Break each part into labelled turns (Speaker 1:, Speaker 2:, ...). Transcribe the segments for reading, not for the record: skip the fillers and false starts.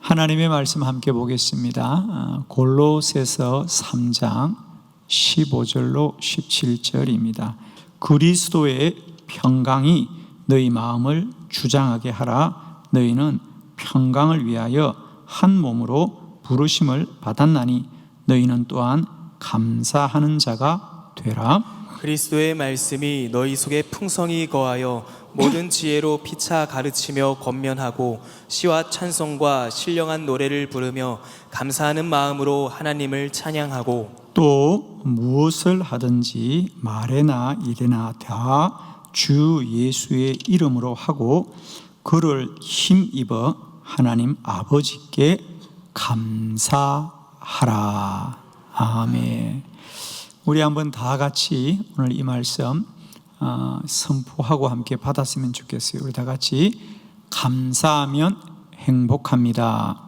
Speaker 1: 하나님의 말씀 함께 보겠습니다. 골로새서 3장 15절로 17절입니다. 그리스도의 평강이 너희 마음을 주장하게 하라. 너희는 평강을 위하여 한 몸으로 부르심을 받았나니 너희는 또한 감사하는 자가 되라.
Speaker 2: 그리스도의 말씀이 너희 속에 풍성히 거하여 모든 지혜로 피차 가르치며 권면하고 시와 찬송과 신령한 노래를 부르며 감사하는 마음으로 하나님을 찬양하고
Speaker 1: 또 무엇을 하든지 말에나 일에나 다 주 예수의 이름으로 하고 그를 힘입어 하나님 아버지께 감사하라. 아멘. 우리 한번 다 같이 오늘 이 말씀 선포하고 함께 받았으면 좋겠어요. 우리 다 같이 감사하면 행복합니다.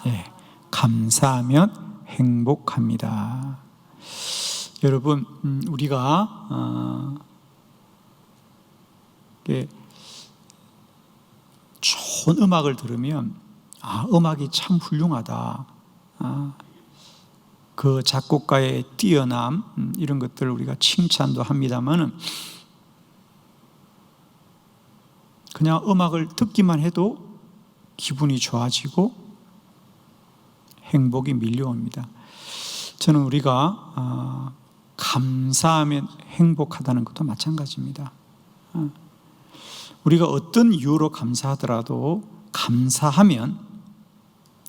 Speaker 1: 예, 감사하면 행복합니다. 여러분, 우리가 좋은 음악을 들으면 음악이 참 훌륭하다. 그 작곡가의 뛰어남 이런 것들을 우리가 칭찬도 합니다만은 그냥 음악을 듣기만 해도 기분이 좋아지고 행복이 밀려옵니다. 저는 우리가 감사하면 행복하다는 것도 마찬가지입니다. 우리가 어떤 이유로 감사하더라도 감사하면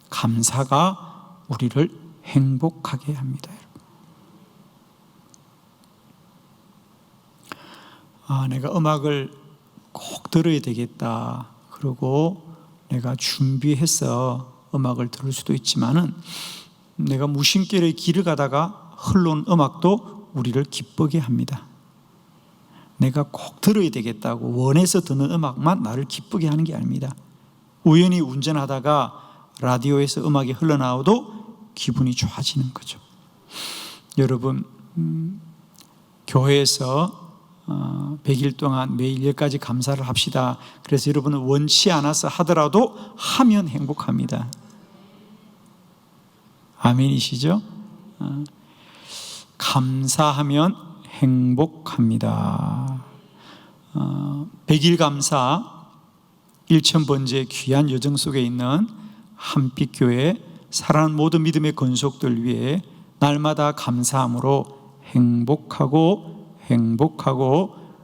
Speaker 1: 감사가 우리를 행복하게 합니다. 내가 음악을 꼭 들어야 되겠다. 그리고 내가 준비해서 음악을 들을 수도 있지만은 내가 무심결에 길을 가다가 흘러온 음악도 우리를 기쁘게 합니다. 내가 꼭 들어야 되겠다고 원해서 듣는 음악만 나를 기쁘게 하는 게 아닙니다. 우연히 운전하다가 라디오에서 음악이 흘러나와도 기분이 좋아지는 거죠. 여러분, 교회에서 100일 동안 매일 10가지 감사를 합시다. 그래서 여러분은 원치 않아서 하더라도 하면 행복합니다. 아멘이시죠? 감사하면 행복합니다. 100일 감사 1000번째 귀한 여정 속에 있는 한빛교회 사랑하는 모든 믿음의 건속들 위해 날마다 감사함으로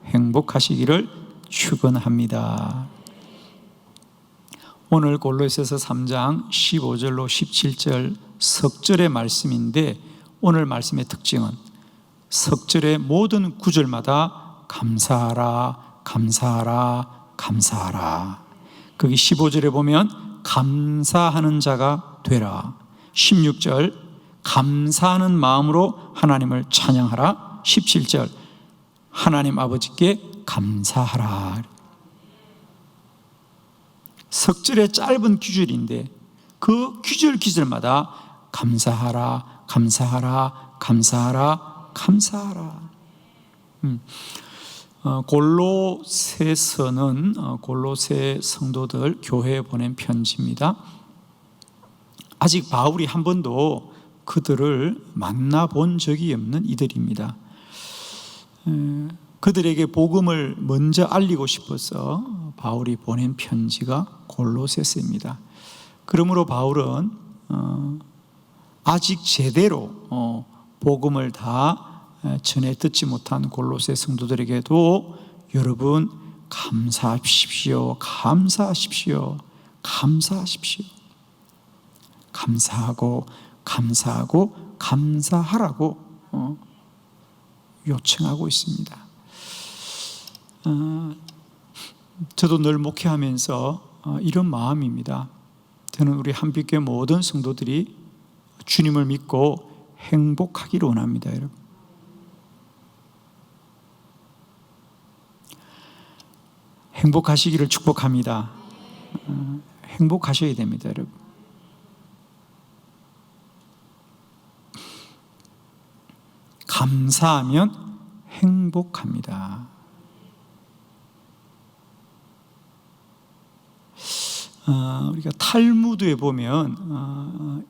Speaker 1: 행복하시기를 축원합니다. 오늘 골로새서 3장 15절로 17절 석절의 말씀인데 오늘 말씀의 특징은 석절의 모든 구절마다 감사하라, 감사하라, 감사하라. 거기 15절에 보면 감사하는 자가 되라. 16절 감사하는 마음으로 하나님을 찬양하라. 17절 하나님 아버지께 감사하라. 석절의 짧은 규절인데 그 규절마다 감사하라, 감사하라, 감사하라, 감사하라. 골로새서는 골로새 성도들 교회에 보낸 편지입니다. 아직 바울이 한 번도 그들을 만나본 적이 없는 이들입니다. 그들에게 복음을 먼저 알리고 싶어서 바울이 보낸 편지가 골로새서입니다. 그러므로 바울은 아직 제대로 복음을 다 전해 듣지 못한 골로새 성도들에게도 여러분 감사하십시오, 감사하십시오, 감사하십시오. 감사하고 감사하고 감사하라고 요청하고 있습니다. 저도 늘 목회하면서 이런 마음입니다. 저는 우리 한빛교회 모든 성도들이 주님을 믿고 행복하기를 원합니다. 여러분, 행복하시기를 축복합니다. 행복하셔야 됩니다. 여러분, 감사하면 행복합니다. 우리가 탈무드에 보면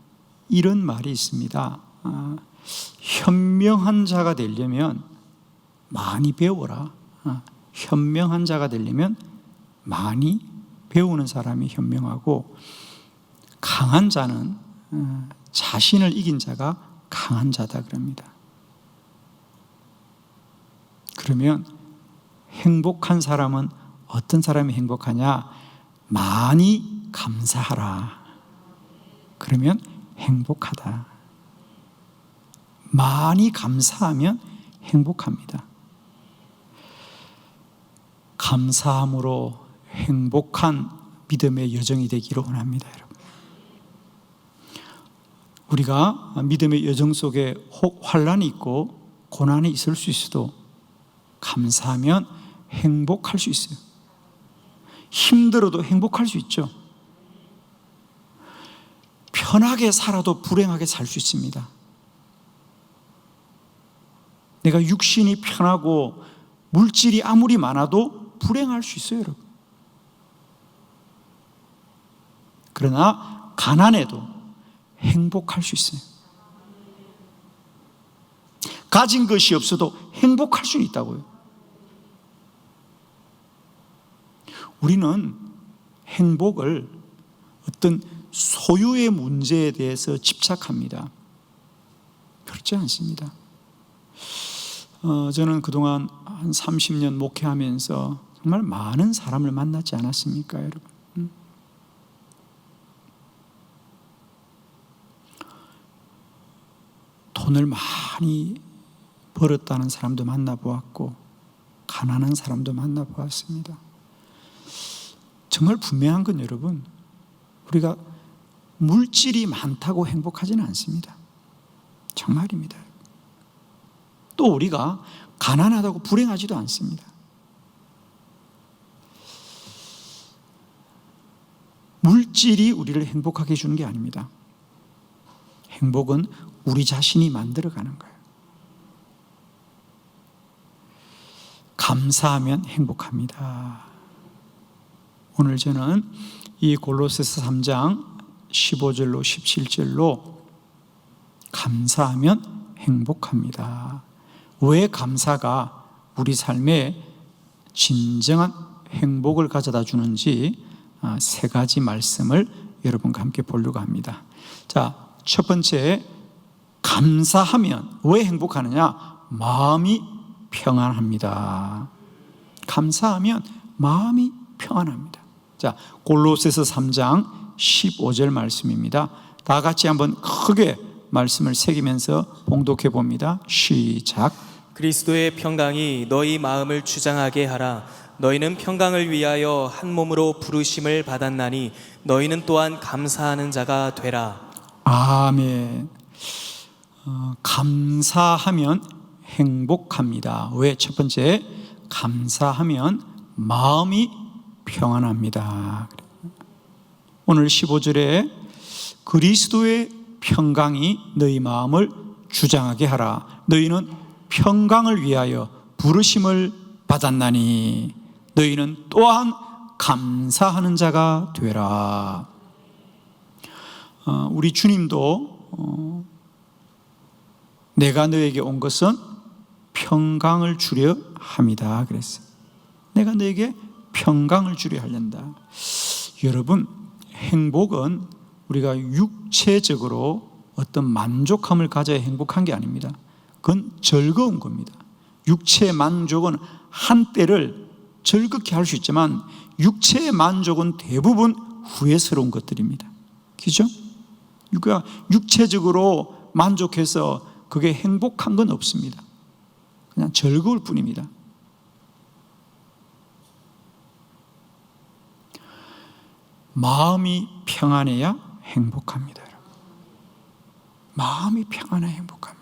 Speaker 1: 이런 말이 있습니다. 현명한 자가 되려면 많이 배워라. 현명한 자가 되려면 많이 배우는 사람이 현명하고, 강한 자는 자신을 이긴 자가 강한 자다 그럽니다. 그러면 행복한 사람은 어떤 사람이 행복하냐? 많이 감사하라. 그러면 행복하다. 많이 감사하면 행복합니다. 감사함으로 행복한 믿음의 여정이 되기를 원합니다, 여러분. 우리가 믿음의 여정 속에 혹 환난이 있고 고난이 있을 수 있어도 감사하면 행복할 수 있어요. 힘들어도 행복할 수 있죠. 편하게 살아도 불행하게 살 수 있습니다. 내가 육신이 편하고 물질이 아무리 많아도 불행할 수 있어요, 여러분. 그러나 가난해도 행복할 수 있어요. 가진 것이 없어도 행복할 수 있다고요. 우리는 행복을 어떤 소유의 문제에 대해서 집착합니다. 그렇지 않습니다. 저는 그동안 한 30년 목회하면서 정말 많은 사람을 만나지 않았습니까, 여러분? 돈을 많이 벌었다는 사람도 만나보았고 가난한 사람도 만나보았습니다. 정말 분명한 건 여러분, 우리가 물질이 많다고 행복하지는 않습니다. 정말입니다. 또 우리가 가난하다고 불행하지도 않습니다. 물질이 우리를 행복하게 해주는 게 아닙니다. 행복은 우리 자신이 만들어가는 거예요. 감사하면 행복합니다. 오늘 저는 이 골로새서 3장 15절로 17절로 감사하면 행복합니다. 왜 감사가 우리 삶에 진정한 행복을 가져다 주는지 세 가지 말씀을 여러분과 함께 보려고 합니다. 자, 첫 번째, 감사하면 왜 행복하느냐? 마음이 평안합니다. 감사하면 마음이 평안합니다. 자, 골로새서 3장 15절 말씀입니다. 다 같이 한번 크게 말씀을 새기면서 봉독해 봅니다. 시작.
Speaker 2: 그리스도의 평강이 너희 마음을 주장하게 하라. 너희는 평강을 위하여 한 몸으로 부르심을 받았나니 너희는 또한 감사하는 자가 되라.
Speaker 1: 아멘. 감사하면 행복합니다. 왜? 첫 번째, 감사하면 마음이 평안합니다. 오늘 15절에 그리스도의 평강이 너희 마음을 주장하게 하라. 너희는 평강을 위하여 부르심을 받았나니 너희는 또한 감사하는 자가 되라. 우리 주님도 내가 너에게 온 것은 평강을 주려 함이다 그랬어요. 내가 너에게 평강을 주려 하련다. 여러분, 행복은 우리가 육체적으로 어떤 만족함을 가져야 행복한 게 아닙니다. 그건 즐거운 겁니다. 육체의 만족은 한때를 즐겁게 할 수 있지만 육체의 만족은 대부분 후회스러운 것들입니다. 그죠? 그러니까 육체적으로 만족해서 그게 행복한 건 없습니다. 그냥 즐거울 뿐입니다. 마음이 평안해야 행복합니다. 마음이 평안해야 행복합니다.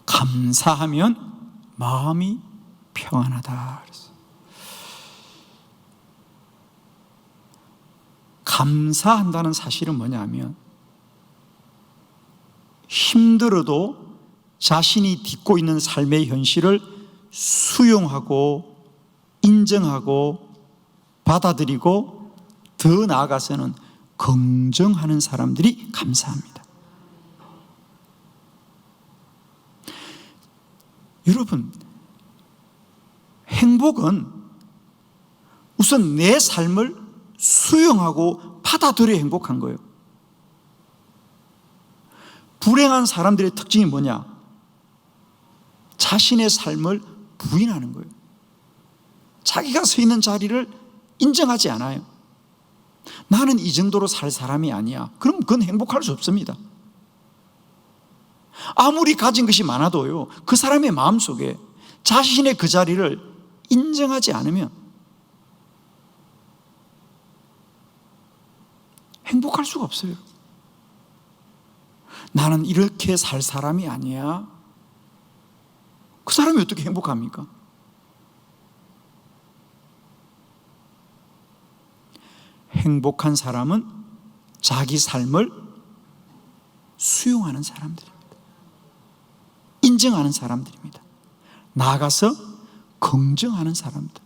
Speaker 1: 감사하면 마음이 평안하다 그랬어요. 감사한다는 사실은 뭐냐면 힘들어도 자신이 딛고 있는 삶의 현실을 수용하고 인정하고 받아들이고 더 나아가서는 긍정하는 사람들이 감사합니다. 여러분, 행복은 우선 내 삶을 수용하고 받아들여야 행복한 거예요. 불행한 사람들의 특징이 뭐냐? 자신의 삶을 부인하는 거예요. 자기가 서 있는 자리를 인정하지 않아요. 나는 이 정도로 살 사람이 아니야. 그럼 그건 행복할 수 없습니다. 아무리 가진 것이 많아도요, 그 사람의 마음속에 자신의 그 자리를 인정하지 않으면 행복할 수가 없어요. 나는 이렇게 살 사람이 아니야. 그 사람이 어떻게 행복합니까? 행복한 사람은 자기 삶을 수용하는 사람들입니다. 인정하는 사람들입니다. 나아가서 긍정하는 사람들.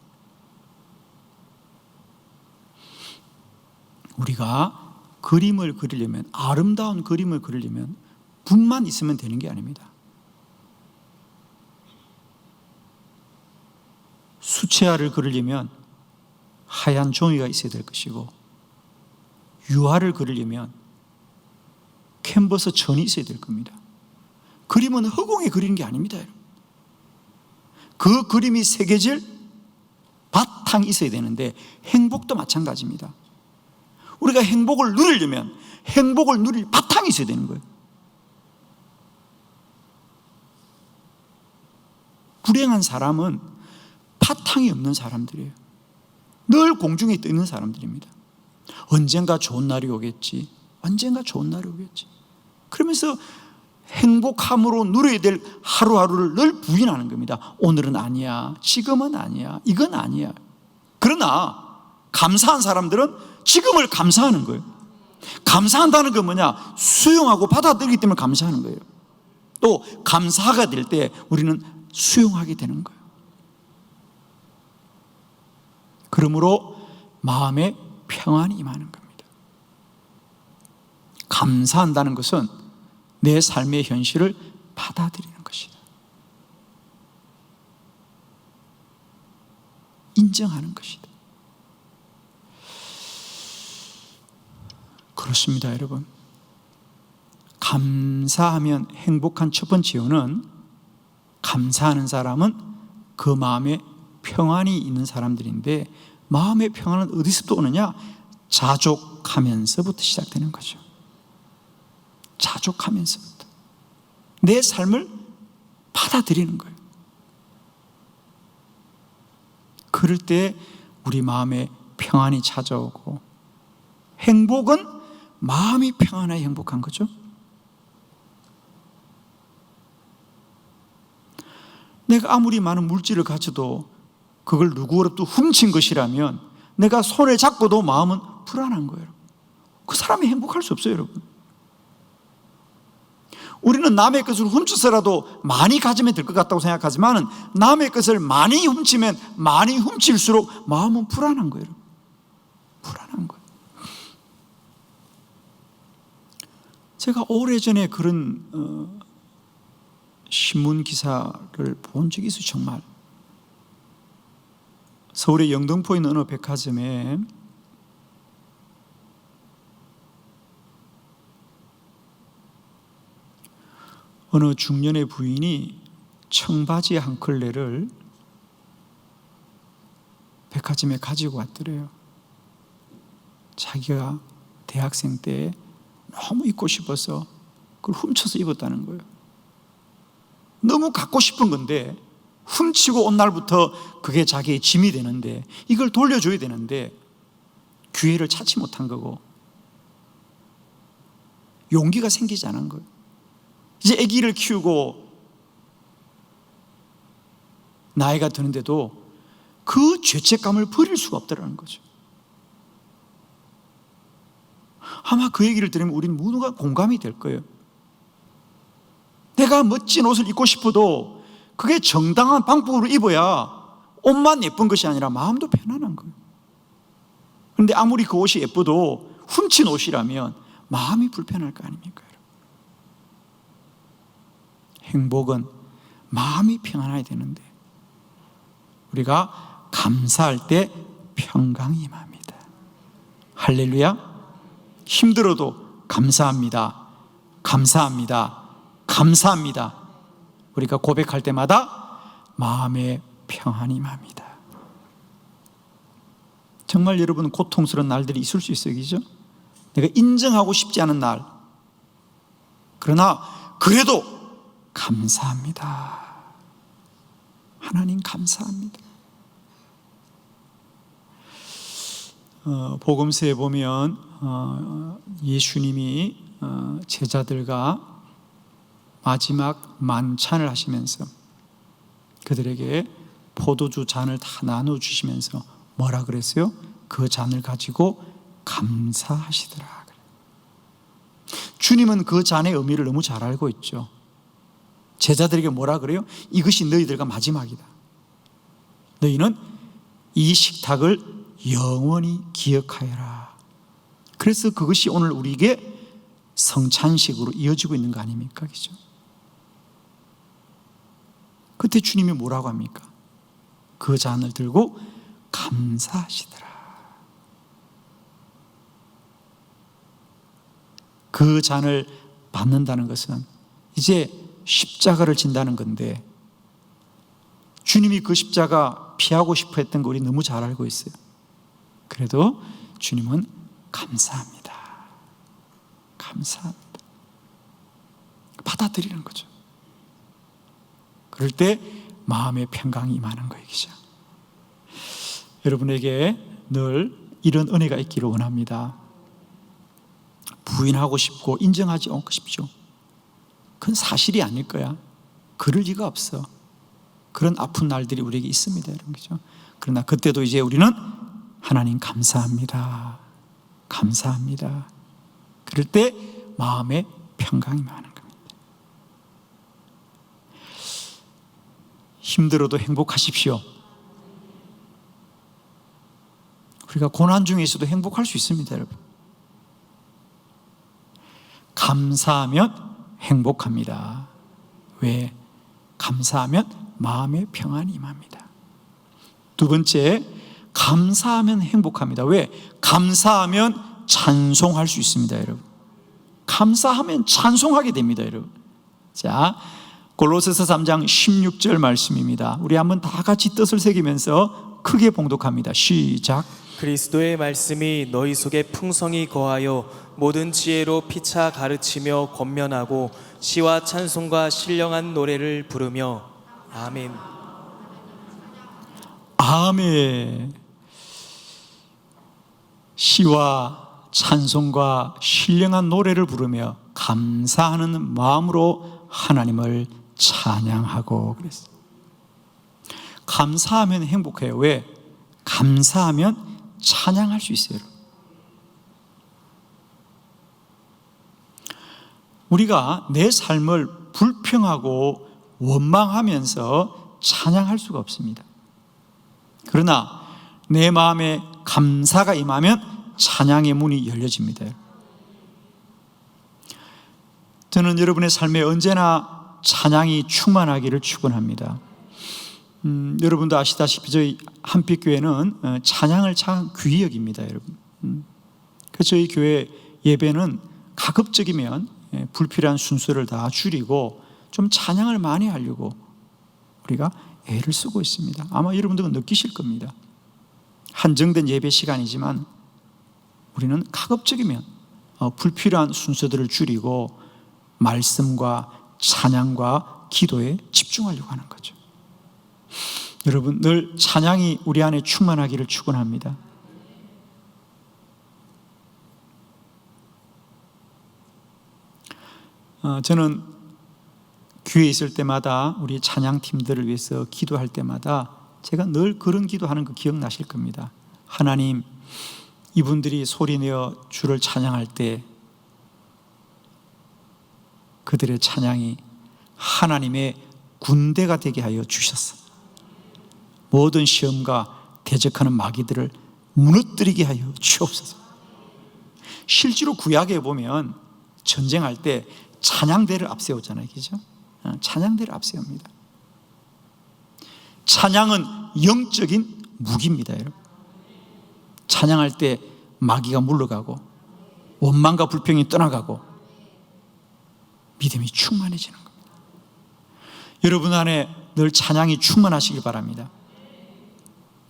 Speaker 1: 우리가 그림을 그리려면, 아름다운 그림을 그리려면 붓만 있으면 되는 게 아닙니다. 수채화를 그리려면 하얀 종이가 있어야 될 것이고, 유화를 그리려면 캔버스 천이 있어야 될 겁니다. 그림은 허공에 그리는 게 아닙니다. 그 그림이 새겨질 바탕이 있어야 되는데, 행복도 마찬가지입니다. 우리가 행복을 누리려면 행복을 누릴 바탕이 있어야 되는 거예요. 불행한 사람은 바탕이 없는 사람들이에요. 늘 공중에 떠 있는 사람들입니다. 언젠가 좋은 날이 오겠지. 언젠가 좋은 날이 오겠지. 그러면서 행복함으로 누려야 될 하루하루를 늘 부인하는 겁니다. 오늘은 아니야. 지금은 아니야. 이건 아니야. 그러나 감사한 사람들은 지금을 감사하는 거예요. 감사한다는 건 뭐냐? 수용하고 받아들이기 때문에 감사하는 거예요. 또 감사가 될 때 우리는 수용하게 되는 거예요. 그러므로 마음에 평안이 임하는 겁니다. 감사한다는 것은 내 삶의 현실을 받아들이는 것이다. 인정하는 것이다. 그렇습니다, 여러분. 감사하면 행복한 첫 번째 이유는, 감사하는 사람은 그 마음에 평안이 있는 사람들인데, 마음의 평안은 어디서부터 오느냐? 자족하면서부터 시작되는 거죠. 자족하면서부터 내 삶을 받아들이는 거예요. 그럴 때 우리 마음에 평안이 찾아오고, 행복은 마음이 평안해야 행복한 거죠. 내가 아무리 많은 물질을 가져도 그걸 누구로부터 훔친 것이라면 내가 손에 잡고도 마음은 불안한 거예요. 그 사람이 행복할 수 없어요, 여러분. 우리는 남의 것을 훔쳐서라도 많이 가지면 될 것 같다고 생각하지만, 남의 것을 많이 훔치면 많이 훔칠수록 마음은 불안한 거예요. 불안한 거예요. 제가 오래전에 그런 신문 기사를 본 적이 있어요. 정말 서울의 영등포에 있는 어느 백화점에 어느 중년의 부인이 청바지 한 켤레를 백화점에 가지고 왔더래요. 자기가 대학생 때 너무 입고 싶어서 그걸 훔쳐서 입었다는 거예요. 너무 갖고 싶은 건데 훔치고 온 날부터 그게 자기의 짐이 되는데, 이걸 돌려줘야 되는데 기회를 찾지 못한 거고, 용기가 생기지 않은 거예요. 이제 아기를 키우고 나이가 드는데도 그 죄책감을 버릴 수가 없다는 거죠. 아마 그 얘기를 들으면 우리는 모두가 공감이 될 거예요. 내가 멋진 옷을 입고 싶어도 그게 정당한 방법으로 입어야 옷만 예쁜 것이 아니라 마음도 편안한 거예요. 그런데 아무리 그 옷이 예뻐도 훔친 옷이라면 마음이 불편할 거 아닙니까? 행복은 마음이 평안해야 되는데 우리가 감사할 때 평강이 임합니다. 할렐루야. 힘들어도 감사합니다, 감사합니다, 감사합니다. 우리가 고백할 때마다 마음에 평안이 임합니다. 정말 여러분 고통스러운 날들이 있을 수 있어요, 그죠? 내가 인정하고 싶지 않은 날, 그러나 그래도 감사합니다. 하나님 감사합니다. 복음서에 보면 예수님이 제자들과 마지막 만찬을 하시면서 그들에게 포도주 잔을 다 나눠주시면서 뭐라 그랬어요? 그 잔을 가지고 감사하시더라. 주님은 그 잔의 의미를 너무 잘 알고 있죠. 제자들에게 뭐라 그래요? 이것이 너희들과 마지막이다. 너희는 이 식탁을 영원히 기억하여라. 그래서 그것이 오늘 우리에게 성찬식으로 이어지고 있는 거 아닙니까? 그죠? 그때 주님이 뭐라고 합니까? 그 잔을 들고 감사하시더라. 그 잔을 받는다는 것은 이제 십자가를 진다는 건데, 주님이 그 십자가 피하고 싶어 했던 거 우리 너무 잘 알고 있어요. 그래도 주님은 감사합니다, 감사합니다, 받아들이는 거죠. 그럴 때 마음의 평강이 임하는 거예요. 여러분에게 늘 이런 은혜가 있기를 원합니다. 부인하고 싶고 인정하지 않고 싶죠. 그건 사실이 아닐 거야. 그럴 리가 없어. 그런 아픈 날들이 우리에게 있습니다, 여러분. 그죠? 그러나 그때도 이제 우리는 하나님 감사합니다, 감사합니다. 그럴 때 마음에 평강이 임하는 겁니다. 힘들어도 행복하십시오. 우리가 고난 중에 있어도 행복할 수 있습니다, 여러분. 감사하면 행복합니다. 왜? 감사하면 마음의 평안이 임합니다. 두 번째, 감사하면 행복합니다. 왜? 감사하면 찬송할 수 있습니다, 여러분. 감사하면 찬송하게 됩니다, 여러분. 자, 골로새서 3장 16절 말씀입니다. 우리 한번 다 같이 뜻을 새기면서 크게 봉독합니다. 시작.
Speaker 2: 그리스도의 말씀이 너희 속에 풍성히 거하여 모든 지혜로 피차 가르치며 권면하고 시와 찬송과 신령한 노래를 부르며. 아멘.
Speaker 1: 아멘. 시와 찬송과 신령한 노래를 부르며 감사하는 마음으로 하나님을 찬양하고 그랬어요. 감사하면 행복해요. 왜? 감사하면 찬양할 수 있어요. 우리가 내 삶을 불평하고 원망하면서 찬양할 수가 없습니다. 그러나 내 마음에 감사가 임하면 찬양의 문이 열려집니다. 저는 여러분의 삶에 언제나 찬양이 충만하기를 축원합니다. 여러분도 아시다시피 저희 한빛교회는 찬양을 참 귀히 여깁니다, 여러분. 그래서 저희 교회 예배는 가급적이면 불필요한 순서를 다 줄이고 좀 찬양을 많이 하려고 우리가 애를 쓰고 있습니다. 아마 여러분들은 느끼실 겁니다. 한정된 예배 시간이지만 우리는 가급적이면 불필요한 순서들을 줄이고 말씀과 찬양과 기도에 집중하려고 하는 거죠. 여러분, 늘 찬양이 우리 안에 충만하기를 축원합니다. 저는 교회에 있을 때마다 우리 찬양팀들을 위해서 기도할 때마다 제가 늘 그런 기도하는 거 기억나실 겁니다. 하나님, 이분들이 소리내어 주를 찬양할 때 그들의 찬양이 하나님의 군대가 되게 하여 주셨어. 모든 시험과 대적하는 마귀들을 무너뜨리게 하여 주옵소서. 실제로 구약에 보면 전쟁할 때 찬양대를 앞세우잖아요, 그죠? 찬양대를 앞세웁니다. 찬양은 영적인 무기입니다, 여러분. 찬양할 때 마귀가 물러가고 원망과 불평이 떠나가고 믿음이 충만해지는 겁니다. 여러분 안에 늘 찬양이 충만하시길 바랍니다.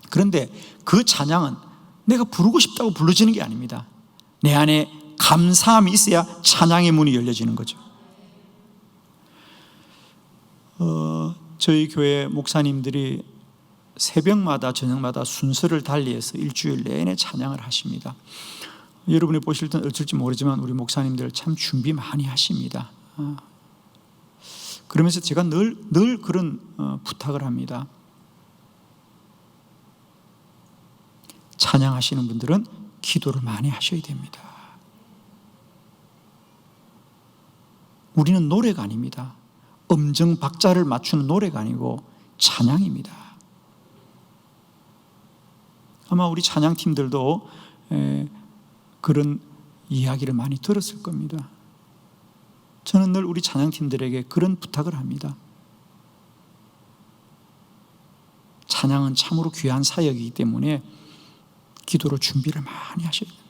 Speaker 1: 그런데 그 찬양은 내가 부르고 싶다고 불러지는 게 아닙니다. 내 안에 감사함이 있어야 찬양의 문이 열려지는 거죠. 저희 교회 목사님들이 새벽마다 저녁마다 순서를 달리해서 일주일 내내 찬양을 하십니다. 여러분이 보실 땐 어쩔지 모르지만 우리 목사님들 참 준비 많이 하십니다. 그러면서 제가 늘 그런 부탁을 합니다. 찬양하시는 분들은 기도를 많이 하셔야 됩니다. 우리는 노래가 아닙니다. 음정 박자를 맞추는 노래가 아니고 찬양입니다. 아마 우리 찬양팀들도 그런 이야기를 많이 들었을 겁니다. 저는 늘 우리 찬양팀들에게 그런 부탁을 합니다. 찬양은 참으로 귀한 사역이기 때문에 기도로 준비를 많이 하셔야 됩니다.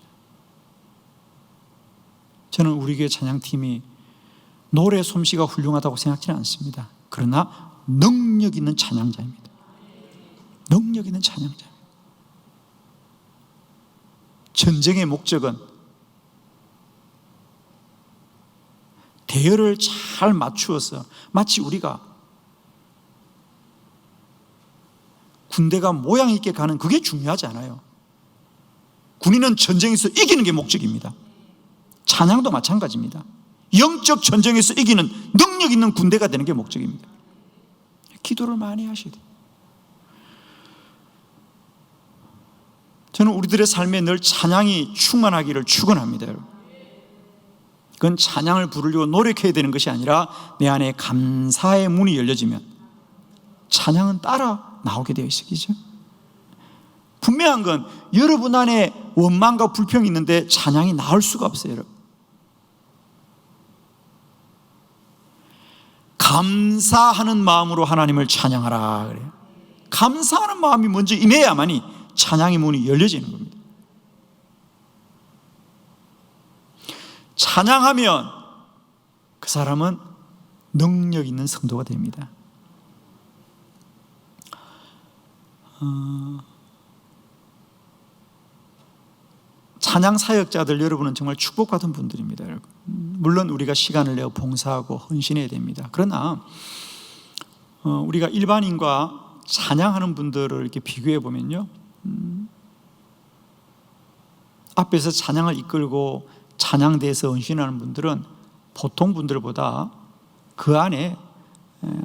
Speaker 1: 저는 우리 교회 찬양팀이 노래 솜씨가 훌륭하다고 생각지는 않습니다. 그러나 능력 있는 찬양자입니다. 능력 있는 찬양자입니다. 전쟁의 목적은 대열을 잘 맞추어서 마치 우리가 군대가 모양 있게 가는 그게 중요하지 않아요. 군인은 전쟁에서 이기는 게 목적입니다. 찬양도 마찬가지입니다. 영적 전쟁에서 이기는 능력 있는 군대가 되는 게 목적입니다. 기도를 많이 하셔야 돼요. 저는 우리들의 삶에 늘 찬양이 충만하기를 축원합니다, 여러분. 그건 찬양을 부르려고 노력해야 되는 것이 아니라 내 안에 감사의 문이 열려지면 찬양은 따라 나오게 되어 있어요. 분명한 건 여러분 안에 원망과 불평이 있는데 찬양이 나올 수가 없어요, 여러분. 감사하는 마음으로 하나님을 찬양하라 그래요. 감사하는 마음이 먼저 임해야만이 찬양의 문이 열려지는 겁니다. 찬양하면 그 사람은 능력 있는 성도가 됩니다. 찬양 사역자들 여러분은 정말 축복받은 분들입니다, 여러분. 물론 우리가 시간을 내어 봉사하고 헌신해야 됩니다. 그러나 우리가 일반인과 찬양하는 분들을 이렇게 비교해 보면요, 앞에서 찬양을 이끌고 찬양대에서 헌신하는 분들은 보통 분들보다 그 안에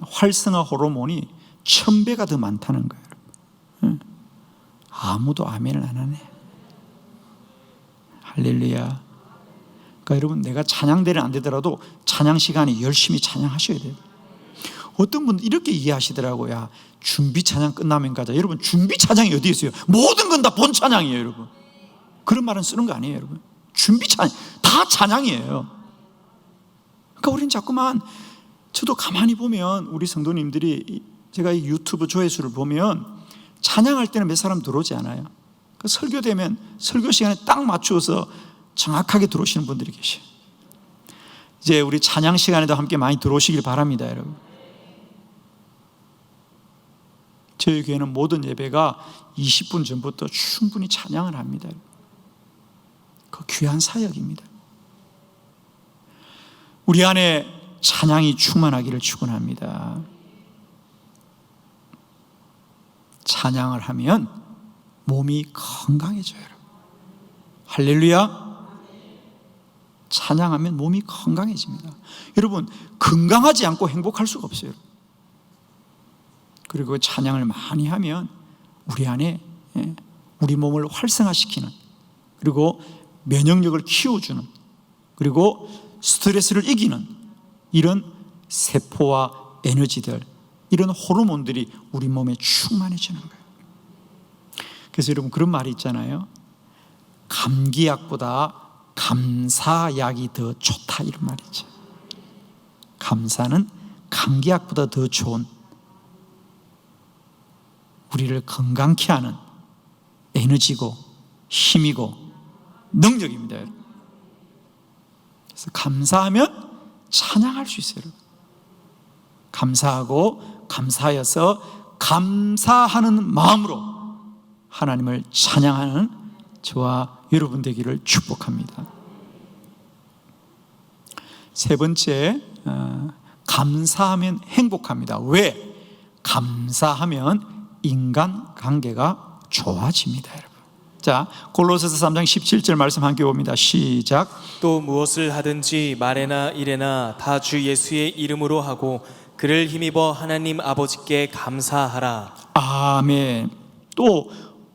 Speaker 1: 활성화 호르몬이 1000배가 더 많다는 거예요. 아무도 아멘을 안 하네. 할렐루야. 그러니까 여러분, 내가 찬양대는 안 되더라도 찬양 시간에 열심히 찬양하셔야 돼요. 어떤 분은 이렇게 이해하시더라고요. 야, 준비 찬양 끝나면 가자. 여러분, 준비 찬양이 어디 있어요? 모든 건 다 본 찬양이에요, 여러분. 그런 말은 쓰는 거 아니에요, 여러분. 준비 찬양, 다 찬양이에요. 그러니까 우리는 자꾸만, 저도 가만히 보면 우리 성도님들이, 제가 이 유튜브 조회수를 보면 찬양할 때는 몇 사람 들어오지 않아요. 그 설교되면 설교 시간에 딱 맞추어서 정확하게 들어오시는 분들이 계셔요. 이제 우리 찬양 시간에도 함께 많이 들어오시길 바랍니다, 여러분. 저희 교회는 모든 예배가 20분 전부터 충분히 찬양을 합니다. 그 귀한 사역입니다. 우리 안에 찬양이 충만하기를 축원합니다. 찬양을 하면 몸이 건강해져요, 여러분. 할렐루야. 찬양하면 몸이 건강해집니다. 여러분, 건강하지 않고 행복할 수가 없어요. 그리고 찬양을 많이 하면 우리 안에 우리 몸을 활성화시키는, 그리고 면역력을 키워주는, 그리고 스트레스를 이기는 이런 세포와 에너지들, 이런 호르몬들이 우리 몸에 충만해지는 거예요. 그래서 여러분 그런 말이 있잖아요. 감기약보다 감사약이 더 좋다, 이런 말이죠. 감사는 감기약보다 더 좋은, 우리를 건강케 하는 에너지고 힘이고 능력입니다. 그래서 감사하면 찬양할 수 있어요. 감사하고 감사하여서 감사하는 마음으로 하나님을 찬양하는 저와 여러분 되기를 축복합니다. 세 번째, 감사하면 행복합니다. 왜? 감사하면 인간관계가 좋아집니다, 여러분. 자, 골로새서 3장 17절 말씀 함께 봅니다. 시작.
Speaker 2: 또 무엇을 하든지 말에나 일에나 다 주 예수의 이름으로 하고 그를 힘입어 하나님 아버지께 감사하라.
Speaker 1: 아멘. 또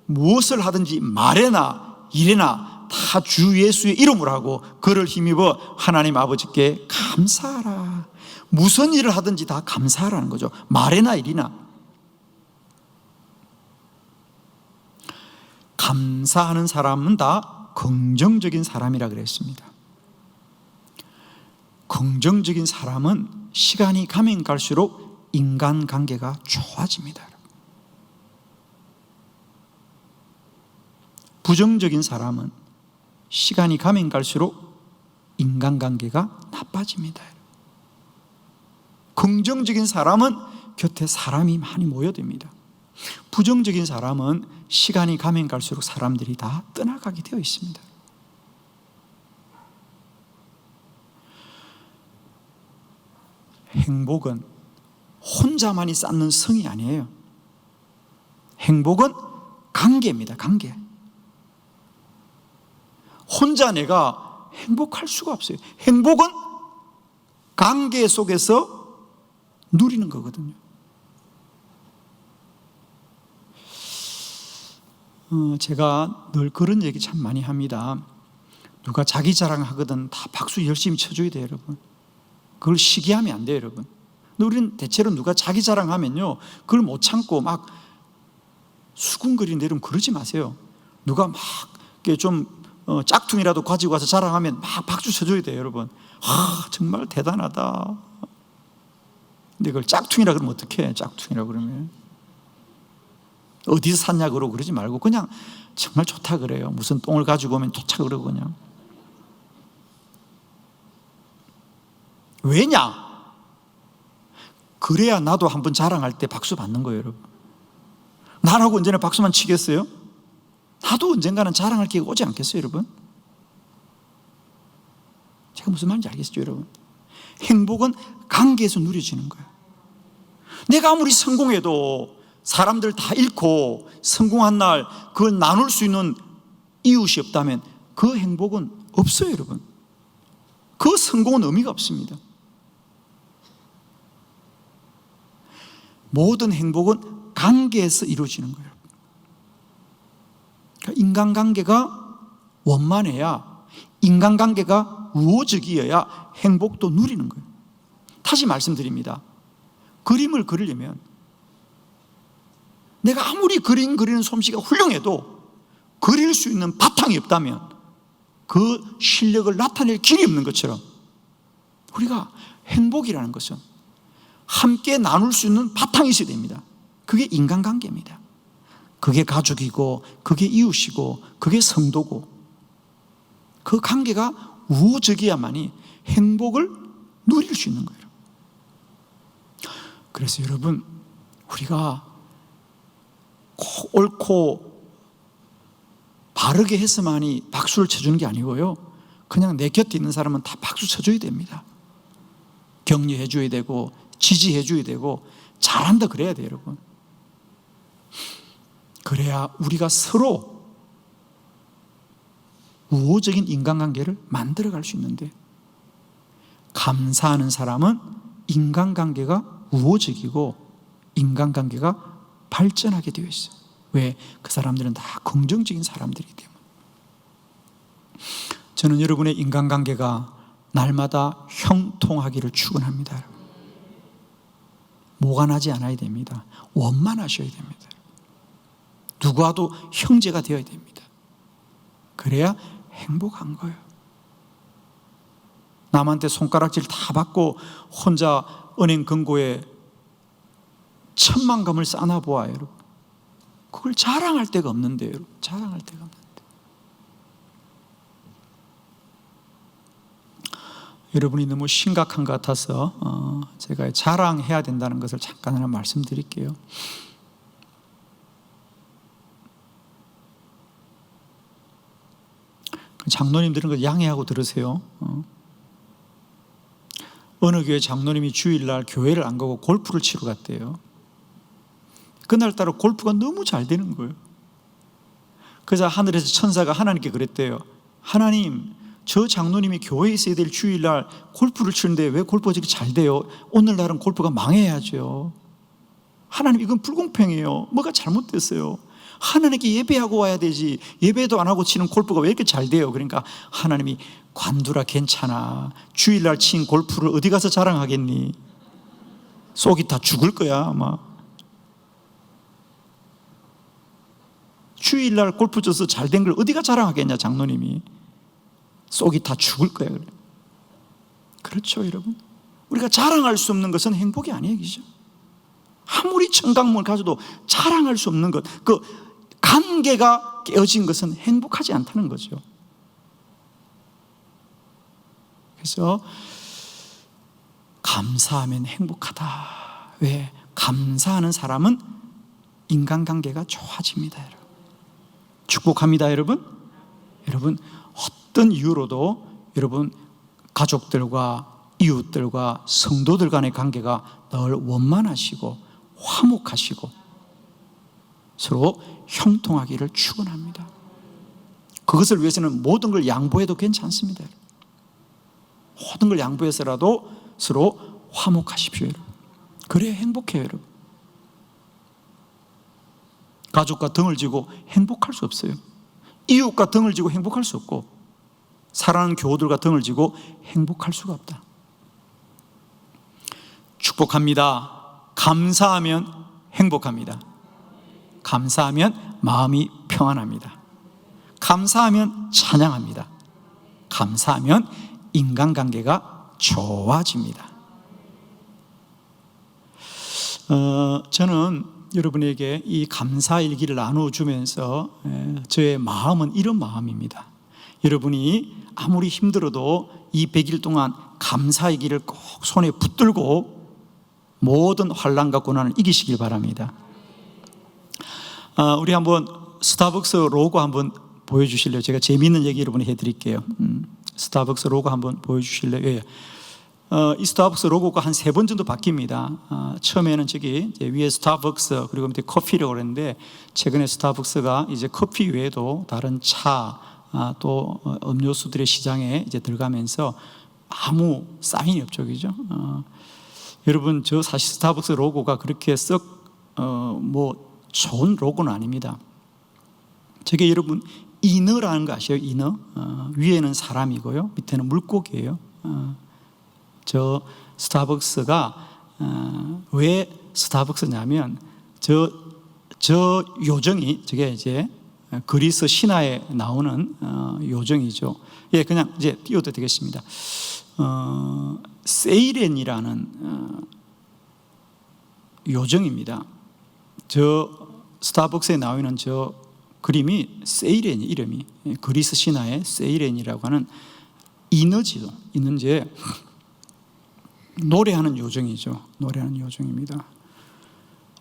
Speaker 1: 무엇을 하든지 말에나 일에나 다 주 예수의 이름으로 하고 그를 힘입어 하나님 아버지께 감사하라. 무슨 일을 하든지 다 감사하라는 거죠. 말에나 일이나. 감사하는 사람은 다 긍정적인 사람이라 그랬습니다. 긍정적인 사람은 시간이 가면 갈수록 인간관계가 좋아집니다. 부정적인 사람은 시간이 가면 갈수록 인간관계가 나빠집니다. 긍정적인 사람은 곁에 사람이 많이 모여듭니다. 부정적인 사람은 시간이 가면 갈수록 사람들이 다 떠나가게 되어 있습니다. 행복은 혼자만이 쌓는 성이 아니에요. 행복은 관계입니다. 관계. 혼자 내가 행복할 수가 없어요. 행복은 관계 속에서 누리는 거거든요. 제가 늘 그런 얘기 참 많이 합니다. 누가 자기 자랑하거든 다 박수 열심히 쳐줘야 돼요, 여러분. 그걸 시기하면 안 돼요, 여러분. 근데 우리는 대체로 누가 자기 자랑하면요, 그걸 못 참고 막 수군거리는 여러분 그러지 마세요. 누가 막 좀 짝퉁이라도 가지고 와서 자랑하면 막 박수 쳐줘야 돼요, 여러분. 정말 대단하다. 근데 그걸 짝퉁이라 그러면 어떡해? 짝퉁이라 그러면 어디서 샀냐 그러고 그러지 말고 그냥 정말 좋다 그래요. 무슨 똥을 가지고 오면 좋다 그러고 그냥. 왜냐? 그래야 나도 한번 자랑할 때 박수 받는 거예요, 여러분. 나라고 언제나 박수만 치겠어요? 나도 언젠가는 자랑할 기회가 오지 않겠어요, 여러분? 제가 무슨 말인지 알겠죠, 여러분? 행복은 관계에서 누려지는 거예요. 내가 아무리 성공해도 사람들 다 잃고 성공한 날 그걸 나눌 수 있는 이웃이 없다면 그 행복은 없어요, 여러분. 그 성공은 의미가 없습니다. 모든 행복은 관계에서 이루어지는 거예요. 그러니까 인간관계가 원만해야, 인간관계가 우호적이어야 행복도 누리는 거예요. 다시 말씀드립니다. 그림을 그리려면 내가 아무리 그림 그리는 솜씨가 훌륭해도 그릴 수 있는 바탕이 없다면 그 실력을 나타낼 길이 없는 것처럼 우리가 행복이라는 것은 함께 나눌 수 있는 바탕이 있어야 됩니다. 그게 인간관계입니다. 그게 가족이고 그게 이웃이고 그게 성도고 그 관계가 우호적이야만이 행복을 누릴 수 있는 거예요. 그래서 여러분, 우리가 옳고 바르게 해서만이 박수를 쳐주는 게 아니고요, 그냥 내 곁에 있는 사람은 다 박수 쳐줘야 됩니다. 격려해 줘야 되고 지지해 줘야 되고 잘한다 그래야 돼요, 여러분. 그래야 우리가 서로 우호적인 인간관계를 만들어갈 수 있는데, 감사하는 사람은 인간관계가 우호적이고 인간관계가 발전하게 되어 있어요. 왜? 그 사람들은 다 긍정적인 사람들이기 때문에. 저는 여러분의 인간관계가 날마다 형통하기를 축원합니다. 모관하지 않아야 됩니다. 원만하셔야 됩니다. 누구와도 형제가 되어야 됩니다. 그래야 행복한 거예요. 남한테 손가락질 다 받고 혼자 은행 금고에 천만감을 쌓아보아요, 여러분. 그걸 자랑할 데가 없는데요, 여러분. 자랑할 데가 없는데. 여러분이 너무 심각한 것 같아서 제가 자랑해야 된다는 것을 잠깐 하나 말씀드릴게요. 장로님들은 그 양해하고 들으세요. 어느 교회 장로님이 주일날 교회를 안 가고 골프를 치러 갔대요. 그날따라 골프가 너무 잘 되는 거예요. 그래서 하늘에서 천사가 하나님께 그랬대요. 하나님, 저 장로님이 교회에 있어야 될 주일날 골프를 치는데 왜 골프가 저렇게 잘 돼요? 오늘날은 골프가 망해야죠. 하나님, 이건 불공평해요. 뭐가 잘못됐어요? 하나님께 예배하고 와야 되지, 예배도 안 하고 치는 골프가 왜 이렇게 잘 돼요? 그러니까 하나님이, 관두라, 괜찮아. 주일날 친 골프를 어디 가서 자랑하겠니? 속이 다 죽을 거야 아마. 주일날 골프 쳐서 잘 된 걸 어디가 자랑하겠냐, 장로님이. 속이 다 죽을 거야. 그래. 그렇죠, 여러분. 우리가 자랑할 수 없는 것은 행복이 아니에요, 그죠? 아무리 청강문을 가져도 자랑할 수 없는 것, 그 관계가 깨어진 것은 행복하지 않다는 거죠. 그래서 감사하면 행복하다. 왜? 감사하는 사람은 인간관계가 좋아집니다, 여러분. 축복합니다, 여러분. 여러분, 어떤 이유로도 여러분 가족들과 이웃들과 성도들 간의 관계가 늘 원만하시고 화목하시고 서로 형통하기를 축원합니다. 그것을 위해서는 모든 걸 양보해도 괜찮습니다. 모든 걸 양보해서라도 서로 화목하십시오, 여러분. 그래야 행복해요, 여러분. 가족과 등을 지고 행복할 수 없어요. 이웃과 등을 지고 행복할 수 없고, 사랑하는 교우들과 등을 지고 행복할 수가 없다. 축복합니다. 감사하면 행복합니다. 감사하면 마음이 평안합니다. 감사하면 찬양합니다. 감사하면 인간관계가 좋아집니다. 저는 여러분에게 이 감사일기를 나눠주면서 저의 마음은 이런 마음입니다. 여러분이 아무리 힘들어도 이 100일 동안 감사일기를 꼭 손에 붙들고 모든 환난과 고난을 이기시길 바랍니다. 우리 한번 스타벅스 로고 한번 보여주실래요? 제가 재미있는 얘기 여러분이 해드릴게요. 스타벅스 로고 한번 보여주실래요? 예. 이 스타벅스 로고가 한 3번 정도 바뀝니다. 처음에는 저기 위에 스타벅스 그리고 밑에 커피라고 그랬는데, 최근에 스타벅스가 이제 커피 외에도 다른 차, 또 음료수들의 시장에 이제 들어가면서 아무 사인이 없죠, 그죠? 여러분, 저 사실 스타벅스 로고가 그렇게 뭐 좋은 로고는 아닙니다. 저게 여러분 인어라는 거 아시죠? 인어. 위에는 사람이고요, 밑에는 물고기예요. 저 스타벅스가 왜 스타벅스냐면 저 요정이 저게 이제 그리스 신화에 나오는 요정이죠. 예, 그냥 이제 띄워도 되겠습니다. 세이렌이라는 요정입니다. 저 스타벅스에 나오는 저 그림이 세이렌, 이름이 그리스 신화의 세이렌이라고 하는 인어지요. 인어인데 노래하는 요정이죠. 노래하는 요정입니다.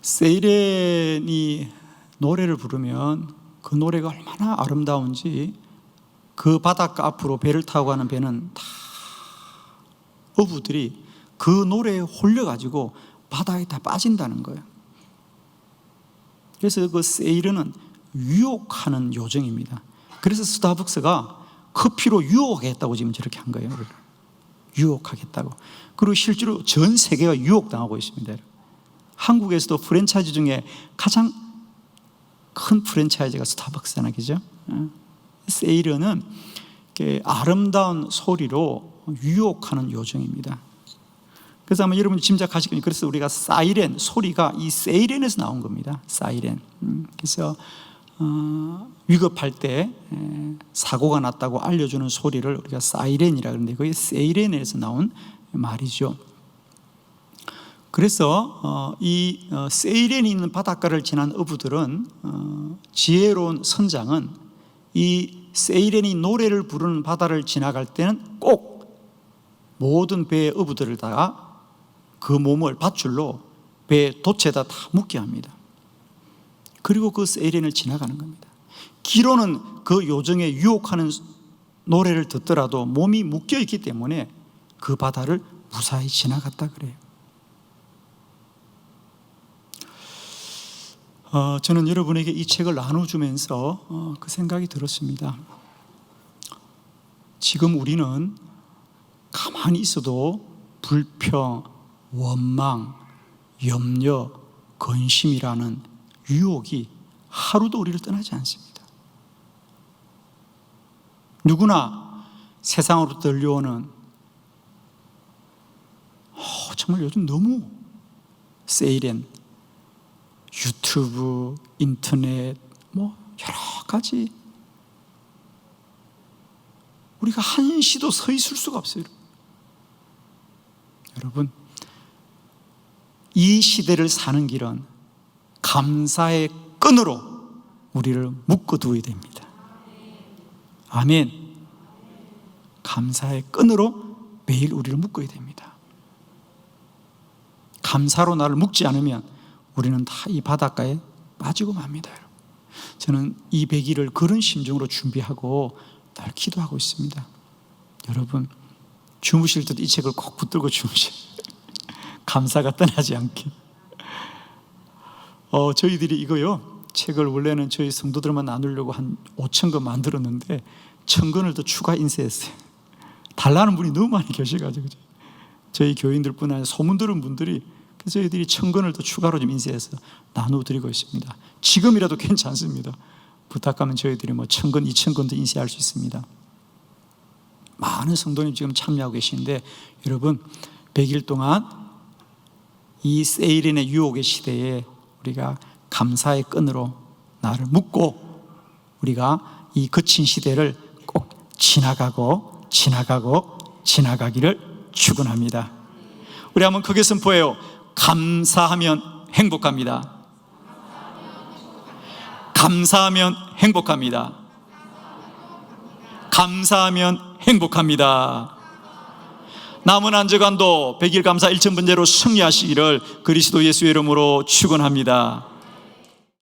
Speaker 1: 세이렌이 노래를 부르면 그 노래가 얼마나 아름다운지 그 바닷가 앞으로 배를 타고 가는 배는 다 어부들이 그 노래에 홀려가지고 바다에 다 빠진다는 거예요. 그래서 그 세이렌은 유혹하는 요정입니다. 그래서 스타벅스가 커피로 유혹하겠다고 지금 저렇게 한 거예요. 유혹하겠다고. 그리고 실제로 전 세계가 유혹당하고 있습니다. 한국에서도 프랜차이즈 중에 가장 큰 프랜차이즈가 스타벅스잖아요, 그죠? 세이렌은 아름다운 소리로 유혹하는 요정입니다. 그래서 아마 여러분이 짐작하시겠지만, 그래서 우리가 사이렌, 소리가 이 세이렌에서 나온 겁니다. 사이렌. 그래서 위급할 때 사고가 났다고 알려주는 소리를 우리가 사이렌이라 그러는데 그게 세이렌에서 나온 말이죠. 그래서 이 세이렌이 있는 바닷가를 지난 어부들은 지혜로운 선장은 이 세이렌이 노래를 부르는 바다를 지나갈 때는 꼭 모든 배의 어부들을 다 그 몸을 밧줄로 배 돛에다 다 묶게 합니다. 그리고 그 세이렌을 지나가는 겁니다. 기로는 그 요정에 유혹하는 노래를 듣더라도 몸이 묶여 있기 때문에 그 바다를 무사히 지나갔다 그래요. 저는 여러분에게 이 책을 나눠주면서 그 생각이 들었습니다. 지금 우리는 가만히 있어도 불평, 원망, 염려, 근심이라는 유혹이 하루도 우리를 떠나지 않습니다. 누구나 세상으로 들려오는 정말 요즘 너무 세이렌, 유튜브, 인터넷 뭐 여러 가지 우리가 한시도 서 있을 수가 없어요. 여러분, 이 시대를 사는 길은 감사의 끈으로 우리를 묶어두어야 됩니다. 아멘. 감사의 끈으로 매일 우리를 묶어야 됩니다. 감사로 나를 묶지 않으면 우리는 다 이 바닷가에 빠지고 맙니다. 여러분. 저는 이 100일을 그런 심정으로 준비하고 늘 기도하고 있습니다. 여러분, 주무실 때도 이 책을 꼭 붙들고 주무세요. 감사가 떠나지 않게. 저희들이 이거요, 책을 원래는 저희 성도들만 나누려고 한 5,000권 만들었는데 1,000권을 더 추가 인쇄했어요. 달라는 분이 너무 많이 계셔가지고 저희 교인들뿐 아니라 소문 들은 분들이, 그래서 저희들이 1,000권을 더 추가로 좀 인쇄해서 나눠드리고 있습니다. 지금이라도 괜찮습니다. 부탁하면 저희들이 1,000권, 2,000권도 인쇄할 수 있습니다. 많은 성도님 지금 참여하고 계시는데, 여러분 100일 동안 이 세이렌의 유혹의 시대에 우리가 감사의 끈으로 나를 묶고 우리가 이 거친 시대를 꼭 지나가기를 축원합니다. 우리 한번 크게 선포해요. 감사하면 행복합니다. 감사하면 행복합니다. 감사하면 행복합니다. 남은 한 주간도 100일 감사 1,000번째로 승리하시기를 그리스도 예수의 이름으로 축원합니다.